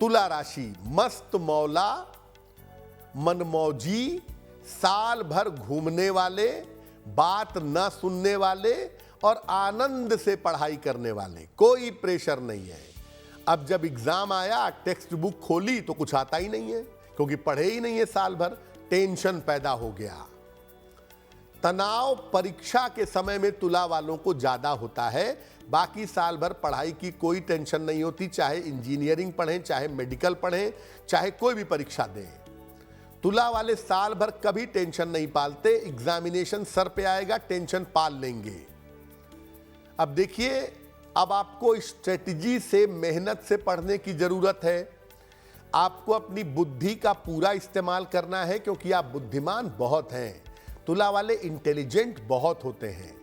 तुला राशि मस्त मौला, मनमौजी, साल भर घूमने वाले, बात न सुनने वाले और आनंद से पढ़ाई करने वाले, कोई प्रेशर नहीं है। अब जब एग्जाम आया, टेक्स्ट बुक खोली तो कुछ आता ही नहीं है, क्योंकि पढ़े ही नहीं है साल भर, टेंशन पैदा हो गया। तनाव परीक्षा के समय में तुला वालों को ज्यादा होता है, बाकी साल भर पढ़ाई की कोई टेंशन नहीं होती, चाहे इंजीनियरिंग पढ़ें, चाहे मेडिकल पढ़ें, चाहे कोई भी परीक्षा दें। तुला वाले साल भर कभी टेंशन नहीं पालते, एग्जामिनेशन सर पे आएगा टेंशन पाल लेंगे। अब देखिए, अब आपको स्ट्रेटजी से, मेहनत से पढ़ने की जरूरत है। आपको अपनी बुद्धि का पूरा इस्तेमाल करना है, क्योंकि आप बुद्धिमान बहुत हैं। तुला वाले इंटेलिजेंट बहुत होते हैं।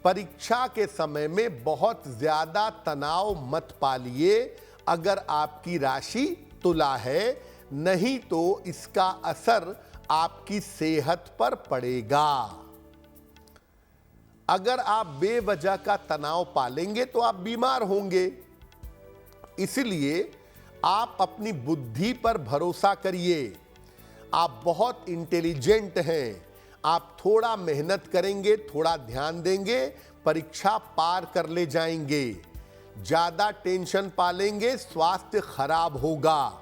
परीक्षा के समय में बहुत ज्यादा तनाव मत पालिए अगर आपकी राशि तुला है, नहीं तो इसका असर आपकी सेहत पर पड़ेगा। अगर आप बेवजह का तनाव पालेंगे तो आप बीमार होंगे। इसलिए आप अपनी बुद्धि पर भरोसा करिए। आप बहुत इंटेलिजेंट हैं। आप थोड़ा मेहनत करेंगे, थोड़ा ध्यान देंगे, परीक्षा पार कर ले जाएंगे। ज्यादा टेंशन पालेंगे, स्वास्थ्य खराब होगा।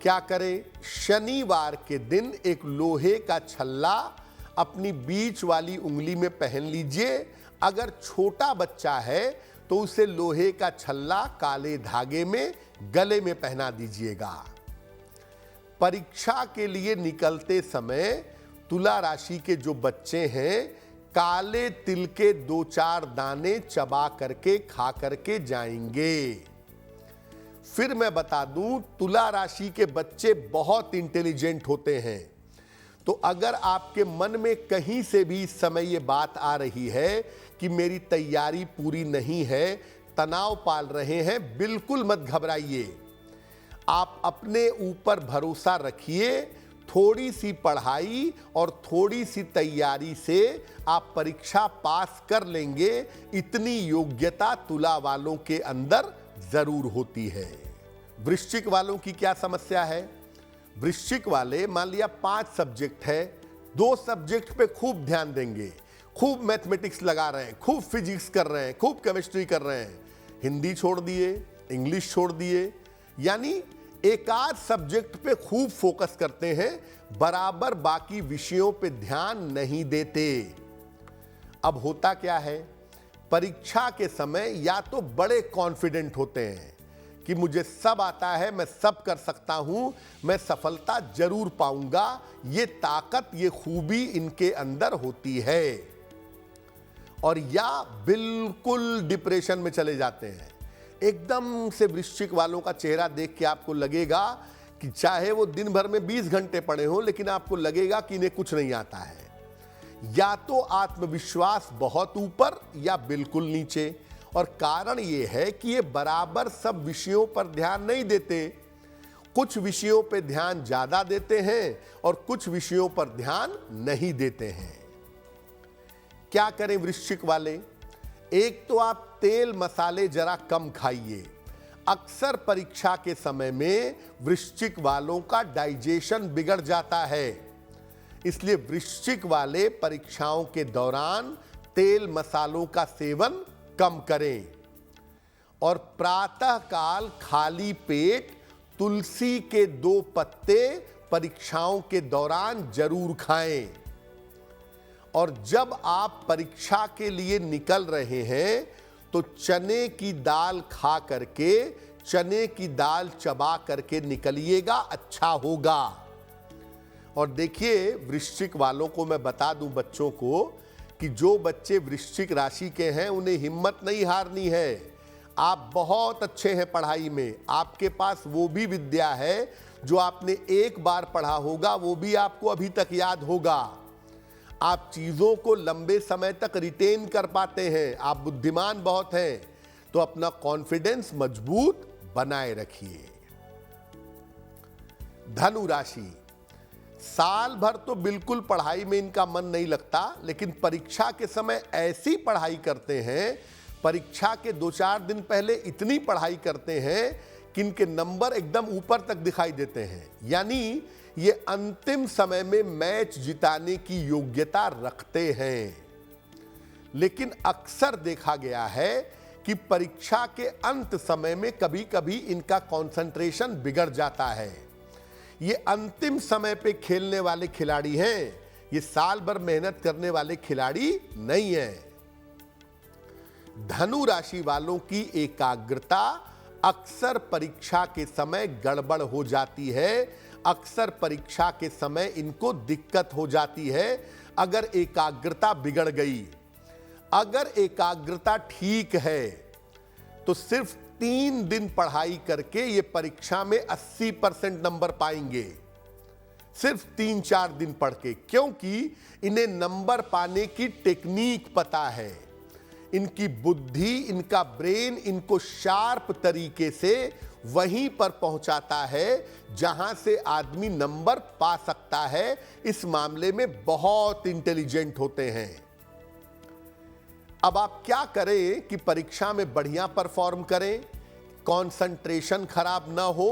क्या करें? शनिवार के दिन एक लोहे का छल्ला अपनी बीच वाली उंगली में पहन लीजिए। अगर छोटा बच्चा है तो उसे लोहे का छल्ला काले धागे में गले में पहना दीजिएगा। परीक्षा के लिए निकलते समय तुला राशि के जो बच्चे हैं, काले तिल के 2-4 दाने चबा करके खा करके जाएंगे। फिर मैं बता दूं, तुला राशि के बच्चे बहुत इंटेलिजेंट होते हैं। तो अगर आपके मन में कहीं से भी इस समय ये बात आ रही है कि मेरी तैयारी पूरी नहीं है, तनाव पाल रहे हैं, बिल्कुल मत घबराइए। आप अपने ऊपर भरोसा रखिए। थोड़ी सी पढ़ाई और थोड़ी सी तैयारी से आप परीक्षा पास कर लेंगे। इतनी योग्यता तुला वालों के अंदर जरूर होती है। वृश्चिक वालों की क्या समस्या है? वृश्चिक वाले, मान लिया 5 सब्जेक्ट है, 2 सब्जेक्ट पे खूब ध्यान देंगे, खूब मैथमेटिक्स लगा रहे हैं, खूब फिजिक्स कर रहे हैं, खूब केमिस्ट्री कर रहे हैं, हिंदी छोड़ दिए, इंग्लिश छोड़ दिए, यानी एक आध सब्जेक्ट पे खूब फोकस करते हैं, बराबर बाकी विषयों पे ध्यान नहीं देते। अब होता क्या है, परीक्षा के समय या तो बड़े कॉन्फिडेंट होते हैं कि मुझे सब आता है, मैं सब कर सकता हूं, मैं सफलता जरूर पाऊंगा, ये ताकत, ये खूबी इनके अंदर होती है, और या बिल्कुल डिप्रेशन में चले जाते हैं। एकदम से वृश्चिक वालों का चेहरा देख के आपको लगेगा कि चाहे वो दिन भर में 20 घंटे पढ़े हो, लेकिन आपको लगेगा कि इन्हें कुछ नहीं आता है। या तो आत्मविश्वास बहुत ऊपर या बिल्कुल नीचे, और कारण ये है कि ये बराबर सब विषयों पर ध्यान नहीं देते। कुछ विषयों पर ध्यान ज्यादा देते हैं और कुछ विषयों पर ध्यान नहीं देते हैं। क्या करें वृश्चिक वाले? एक तो आप तेल मसाले जरा कम खाइए। अक्सर परीक्षा के समय में वृश्चिक वालों का डाइजेशन बिगड़ जाता है, इसलिए वृश्चिक वाले परीक्षाओं के दौरान तेल मसालों का सेवन कम करें। और प्रातःकाल खाली पेट तुलसी के 2 पत्ते परीक्षाओं के दौरान जरूर खाएं। और जब आप परीक्षा के लिए निकल रहे हैं तो चने की दाल खा करके, चने की दाल चबा करके निकलिएगा, अच्छा होगा। और देखिए, वृश्चिक वालों को मैं बता दूं, बच्चों को, कि जो बच्चे वृश्चिक राशि के हैं उन्हें हिम्मत नहीं हारनी है। आप बहुत अच्छे हैं पढ़ाई में, आपके पास वो भी विद्या है जो आपने एक बार पढ़ा होगा, वो भी आपको अभी तक याद होगा। आप चीजों को लंबे समय तक रिटेन कर पाते हैं, आप बुद्धिमान बहुत हैं, तो अपना कॉन्फिडेंस मजबूत बनाए रखिए। धनु राशि, साल भर तो बिल्कुल पढ़ाई में इनका मन नहीं लगता, लेकिन परीक्षा के समय ऐसी पढ़ाई करते हैं, परीक्षा के 2-4 दिन पहले इतनी पढ़ाई करते हैं कि इनके नंबर एकदम ऊपर तक दिखाई देते हैं, यानी ये अंतिम समय में मैच जिताने की योग्यता रखते हैं। लेकिन अक्सर देखा गया है कि परीक्षा के अंत समय में कभी कभी इनका कंसंट्रेशन बिगड़ जाता है। ये अंतिम समय पे खेलने वाले खिलाड़ी हैं, ये साल भर मेहनत करने वाले खिलाड़ी नहीं हैं। धनु राशि वालों की एकाग्रता अक्सर परीक्षा के समय गड़बड़ हो जाती है, अक्सर परीक्षा के समय इनको दिक्कत हो जाती है। अगर एकाग्रता बिगड़ गई, अगर एकाग्रता ठीक है तो सिर्फ 3 दिन पढ़ाई करके ये परीक्षा में 80% नंबर पाएंगे, सिर्फ 3-4 दिन पढ़ के, क्योंकि इन्हें नंबर पाने की टेक्निक पता है। इनकी बुद्धि, इनका ब्रेन इनको शार्प तरीके से वहीं पर पहुंचाता है जहां से आदमी नंबर पा सकता है। इस मामले में बहुत इंटेलिजेंट होते हैं। अब आप क्या करें कि परीक्षा में बढ़िया परफॉर्म करें, कंसंट्रेशन खराब ना हो?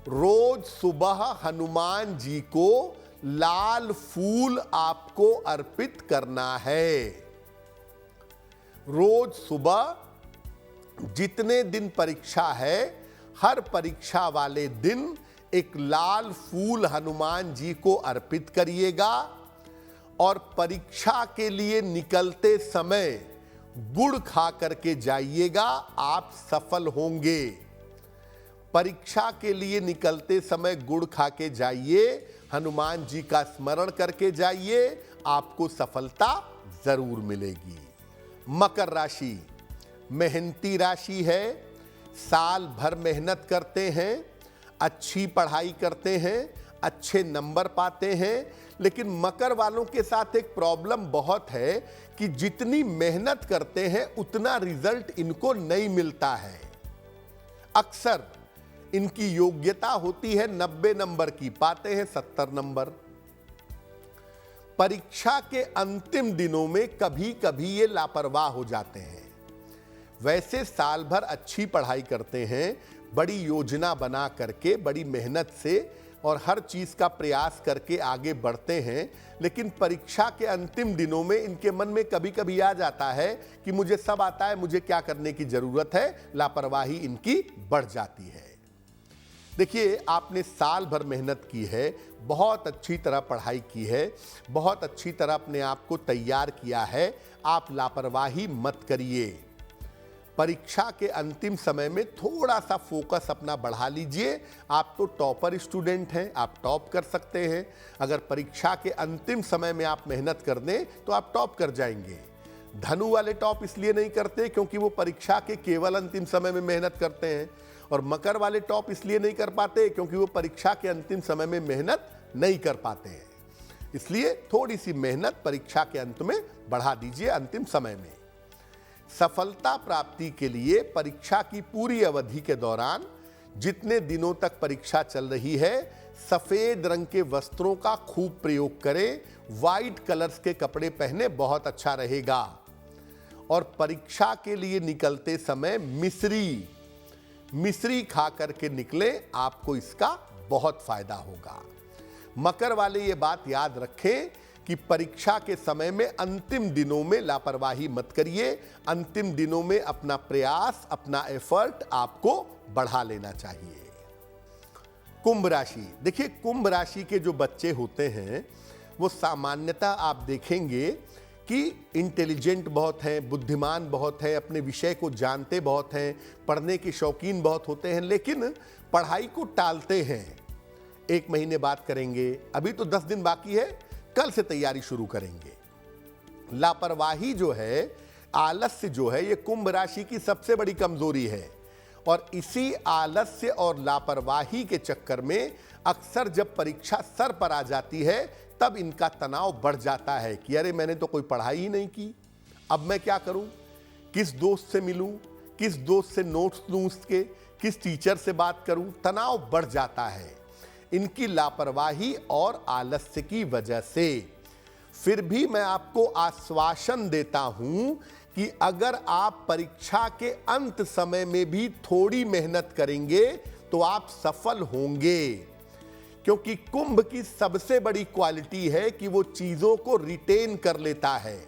रोज सुबह हनुमान जी को लाल फूल आपको अर्पित करना है। रोज सुबह जितने दिन परीक्षा है, हर परीक्षा वाले दिन एक लाल फूल हनुमान जी को अर्पित करिएगा और परीक्षा के लिए निकलते समय गुड़ खा करके जाइएगा, आप सफल होंगे। परीक्षा के लिए निकलते समय गुड़ खा के जाइए, हनुमान जी का स्मरण करके जाइए, आपको सफलता जरूर मिलेगी। मकर राशि मेहनती राशि है, साल भर मेहनत करते हैं, अच्छी पढ़ाई करते हैं, अच्छे नंबर पाते हैं। लेकिन मकर वालों के साथ एक प्रॉब्लम बहुत है कि जितनी मेहनत करते हैं उतना रिजल्ट इनको नहीं मिलता है। अक्सर इनकी योग्यता होती है 90 नंबर की, पाते हैं 70 नंबर। परीक्षा के अंतिम दिनों में कभी कभी ये लापरवाह हो जाते हैं। वैसे साल भर अच्छी पढ़ाई करते हैं, बड़ी योजना बना करके, बड़ी मेहनत से और हर चीज का प्रयास करके आगे बढ़ते हैं। लेकिन परीक्षा के अंतिम दिनों में इनके मन में कभी कभी आ जाता है कि मुझे सब आता है, मुझे क्या करने की जरूरत है, लापरवाही इनकी बढ़ जाती है। देखिए, आपने साल भर मेहनत की है, बहुत अच्छी तरह पढ़ाई की है, बहुत अच्छी तरह अपने आप को तैयार किया है, आप लापरवाही मत करिए। परीक्षा के अंतिम समय में थोड़ा सा फोकस अपना बढ़ा लीजिए। आप तो टॉपर स्टूडेंट हैं, आप टॉप कर सकते हैं। अगर परीक्षा के अंतिम समय में आप मेहनत कर दें तो आप टॉप कर जाएंगे। धनु वाले टॉप इसलिए नहीं करते क्योंकि वो परीक्षा के केवल अंतिम समय में मेहनत करते हैं, और मकर वाले टॉप इसलिए नहीं कर पाते क्योंकि वो परीक्षा के अंतिम समय में मेहनत नहीं कर पाते हैं। इसलिए थोड़ी सी मेहनत परीक्षा के अंत में बढ़ा दीजिए, अंतिम समय में। सफलता प्राप्ति के लिए परीक्षा की पूरी अवधि के दौरान जितने दिनों तक परीक्षा चल रही है, सफेद रंग के वस्त्रों का खूब प्रयोग करें, वाइट कलर्स के कपड़े पहने, बहुत अच्छा रहेगा। और परीक्षा के लिए निकलते समय मिश्री खा करके निकले, आपको इसका बहुत फायदा होगा। मकर वाले ये बात याद रखें कि परीक्षा के समय में अंतिम दिनों में लापरवाही मत करिए। अंतिम दिनों में अपना प्रयास, अपना एफर्ट आपको बढ़ा लेना चाहिए। कुंभ राशि, देखिए कुंभ राशि के जो बच्चे होते हैं वो सामान्यतः आप देखेंगे कि इंटेलिजेंट बहुत हैं, बुद्धिमान बहुत हैं, अपने विषय को जानते बहुत हैं, पढ़ने के शौकीन बहुत होते हैं, लेकिन पढ़ाई को टालते हैं। 1 महीने बाद करेंगे, अभी तो 10 दिन बाकी है, कल से तैयारी शुरू करेंगे। लापरवाही जो है, आलस्य जो है, ये कुंभ राशि की सबसे बड़ी कमजोरी है। और इसी आलस्य और लापरवाही के चक्कर में अक्सर जब परीक्षा सर पर आ जाती है तब इनका तनाव बढ़ जाता है कि अरे मैंने तो कोई पढ़ाई ही नहीं की, अब मैं क्या करूं, किस दोस्त से मिलूं, किस दोस्त से नोट्स लूं उसके, किस टीचर से बात करूं। तनाव बढ़ जाता है इनकी लापरवाही और आलस्य की वजह से। फिर भी मैं आपको आश्वासन देता हूं कि अगर आप परीक्षा के अंत समय में भी थोड़ी मेहनत करेंगे तो आप सफल होंगे, क्योंकि कुंभ की सबसे बड़ी क्वालिटी है कि वो चीजों को रिटेन कर लेता है।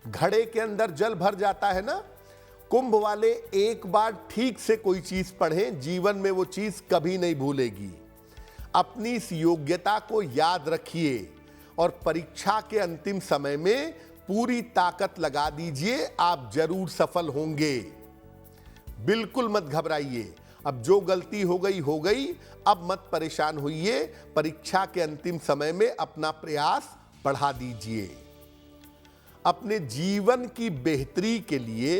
घड़े के अंदर जल भर जाता है ना, कुंभ वाले एक बार ठीक से कोई चीज पढ़ें, जीवन में वो चीज कभी नहीं भूलेगी। अपनी इस योग्यता को याद रखिए और परीक्षा के अंतिम समय में पूरी ताकत लगा दीजिए, आप जरूर सफल होंगे। बिल्कुल मत घबराइए, अब जो गलती हो गई, अब मत परेशान होइए। परीक्षा के अंतिम समय में अपना प्रयास बढ़ा दीजिए। अपने जीवन की बेहतरी के लिए,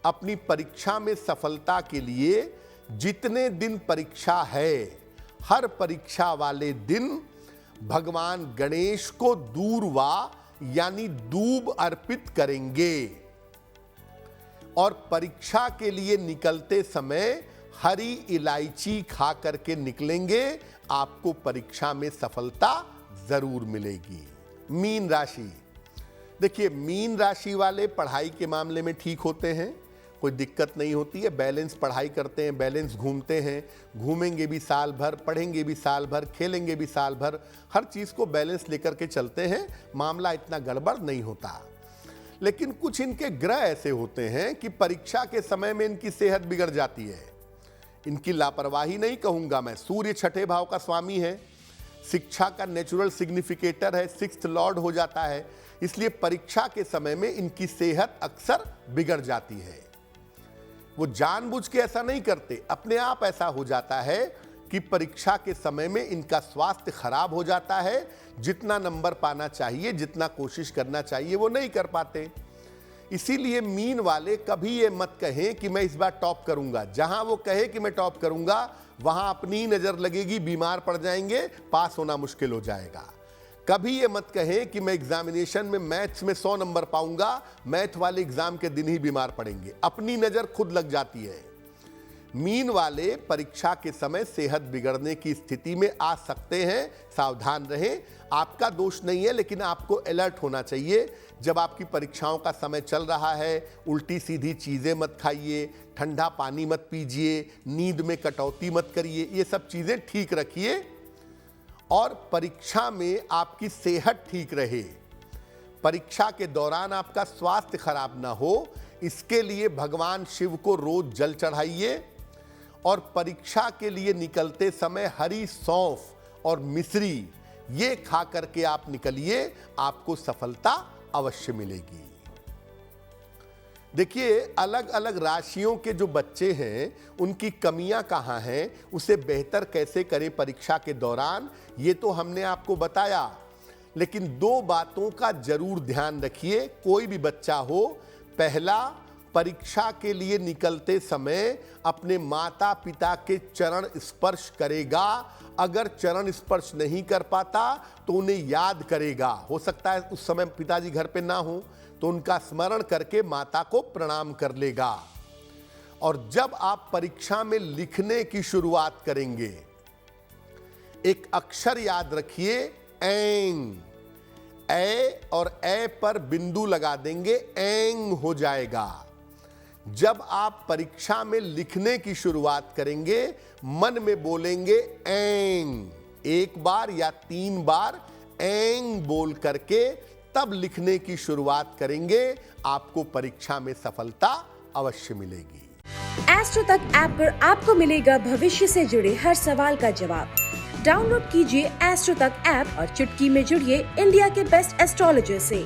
अपनी परीक्षा में सफलता के लिए जितने दिन परीक्षा है, हर परीक्षा वाले दिन भगवान गणेश को दूर्वा यानी दूब अर्पित करेंगे और परीक्षा के लिए निकलते समय हरी इलायची खा करके निकलेंगे। आपको परीक्षा में सफलता जरूर मिलेगी। मीन राशि, देखिए मीन राशि वाले पढ़ाई के मामले में ठीक होते हैं, कोई दिक्कत नहीं होती है। बैलेंस पढ़ाई करते हैं, बैलेंस घूमते हैं, घूमेंगे भी साल भर, पढ़ेंगे भी साल भर, खेलेंगे भी साल भर, हर चीज़ को बैलेंस लेकर के चलते हैं, मामला इतना गड़बड़ नहीं होता। लेकिन कुछ इनके ग्रह ऐसे होते हैं कि परीक्षा के समय में इनकी सेहत बिगड़ जाती है। इनकी लापरवाही नहीं कहूँगा मैं, सूर्य छठे भाव का स्वामी है, शिक्षा का नेचुरल सिग्निफिकेटर है, सिक्स्थ लॉर्ड हो जाता है, इसलिए परीक्षा के समय में इनकी सेहत अक्सर बिगड़ जाती है। वो जानबूझ के ऐसा नहीं करते, अपने आप ऐसा हो जाता है कि परीक्षा के समय में इनका स्वास्थ्य खराब हो जाता है। जितना नंबर पाना चाहिए, जितना कोशिश करना चाहिए, वो नहीं कर पाते। इसीलिए मीन वाले कभी ये मत कहें कि मैं इस बार टॉप करूंगा। जहां वो कहे कि मैं टॉप करूंगा, वहां अपनी नजर लगेगी, बीमार पड़ जाएंगे, पास होना मुश्किल हो जाएगा। कभी ये मत कहें कि मैं एग्जामिनेशन में मैथ्स में 100 नंबर पाऊंगा, मैथ वाले एग्जाम के दिन ही बीमार पड़ेंगे। अपनी नजर खुद लग जाती है। मीन वाले परीक्षा के समय सेहत बिगड़ने की स्थिति में आ सकते हैं, सावधान रहें। आपका दोष नहीं है, लेकिन आपको अलर्ट होना चाहिए। जब आपकी परीक्षाओं का समय चल रहा है, उल्टी सीधी चीज़ें मत खाइए, ठंडा पानी मत पीजिए, नींद में कटौती मत करिए, ये सब चीज़ें ठीक रखिए और परीक्षा में आपकी सेहत ठीक रहे, परीक्षा के दौरान आपका स्वास्थ्य खराब ना हो, इसके लिए भगवान शिव को रोज जल चढ़ाइए और परीक्षा के लिए निकलते समय हरी सौंफ और मिश्री ये खा करके आप निकलिए, आपको सफलता अवश्य मिलेगी। देखिए, अलग अलग राशियों के जो बच्चे हैं उनकी कमियां कहाँ हैं, उसे बेहतर कैसे करें परीक्षा के दौरान, ये तो हमने आपको बताया। लेकिन 2 बातों का जरूर ध्यान रखिए, कोई भी बच्चा हो। पहला, परीक्षा के लिए निकलते समय अपने माता पिता के चरण स्पर्श करेगा। अगर चरण स्पर्श नहीं कर पाता तो उन्हें याद करेगा। हो सकता है उस समय पिताजी घर पे ना हो, तो उनका स्मरण करके माता को प्रणाम कर लेगा। और जब आप परीक्षा में लिखने की शुरुआत करेंगे, एक अक्षर याद रखिए, एंग। ए और ए पर बिंदु लगा देंगे, एंग हो जाएगा। जब आप परीक्षा में लिखने की शुरुआत करेंगे, मन में बोलेंगे एंग, 1 बार या 3 बार एंग बोल करके तब लिखने की शुरुआत करेंगे, आपको परीक्षा में सफलता अवश्य मिलेगी। एस्ट्रो तक ऐप पर आपको मिलेगा भविष्य से जुड़े हर सवाल का जवाब। डाउनलोड कीजिए एस्ट्रो तक ऐप और चुटकी में जुड़िए इंडिया के बेस्ट एस्ट्रोलॉजर से।